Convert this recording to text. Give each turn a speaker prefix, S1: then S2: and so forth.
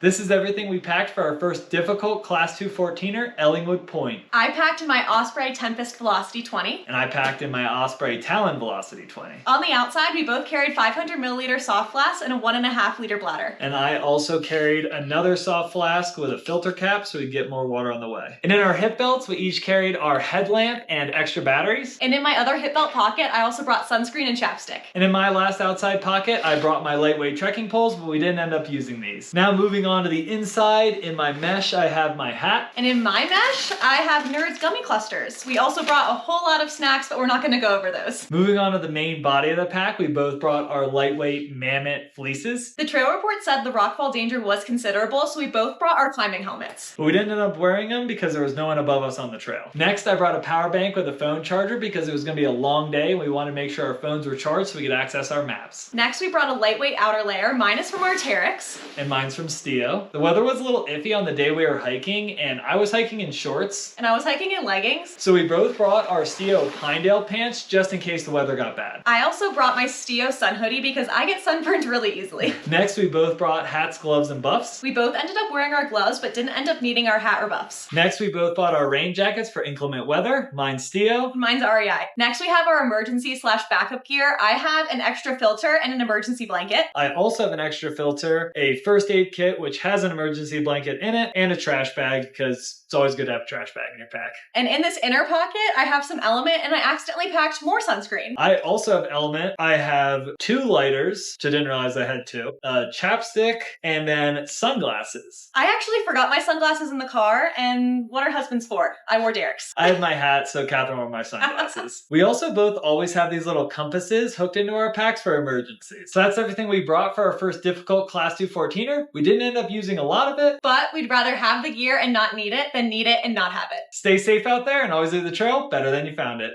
S1: This is everything we packed for our first difficult Class 2 14er, Ellingwood Point.
S2: I packed in my Osprey Tempest Velocity 20.
S1: And I packed in my Osprey Talon Velocity 20.
S2: On the outside, we both carried 500 milliliter soft flasks and a 1.5 liter bladder.
S1: And I also carried another soft flask with a filter cap so we get more water on the way. And in our hip belts, we each carried our headlamp and extra batteries.
S2: And in my other hip belt pocket, I also brought sunscreen and chapstick.
S1: And in my last outside pocket, I brought my lightweight trekking poles, but we didn't end up using these. Now moving on to the inside, in my mesh, I have my hat.
S2: And in my mesh, I have Nerds gummy clusters. We also brought a whole lot of snacks, but we're not gonna go over those.
S1: Moving on to the main body of the pack, we both brought our lightweight Mammoth fleeces.
S2: The trail report said the rockfall danger was considerable, so we both brought our climbing helmets.
S1: But we didn't end up wearing them because there was no one above us on the trail. Next, I brought a power bank with a phone charger because it was gonna be a long day and we wanted to make sure our phones were charged so we could access our maps.
S2: Next, we brought a lightweight outer layer. Mine is from Arc'teryx.
S1: And mine's from Stio. The weather was a little iffy on the day we were hiking, and I was hiking in shorts.
S2: And I was hiking in leggings.
S1: So we both brought our Stio Pinedale pants just in case the weather got bad.
S2: I also brought my Stio sun hoodie because I get sunburned really easily.
S1: Next, we both brought hats, gloves, and buffs.
S2: We both ended up wearing our gloves, but didn't end up needing our hat or buffs.
S1: Next, we both bought our rain jackets for inclement weather. Mine's Stio.
S2: Mine's REI. Next, we have our emergency/backup gear. I have an extra filter and an emergency blanket.
S1: I also have an extra filter, a first aid kit, which has an emergency blanket in it, and a trash bag, because it's always good to have a trash bag in your pack.
S2: And in this inner pocket, I have some Element, and I accidentally packed more sunscreen.
S1: I also have Element. I have 2 lighters, which I didn't realize I had 2, a chapstick, and then sunglasses.
S2: I actually forgot my sunglasses in the car, and what are husbands for? I wore Derek's.
S1: I had my hat, so Catherine wore my sunglasses. We also both always have these little compasses hooked into our packs for emergencies. So that's everything we brought for our first difficult Class 2 14er. We didn't end up using a lot of it,
S2: But we'd rather have the gear and not need it than need it and not have it.
S1: Stay safe out there and always leave the trail better than you found it.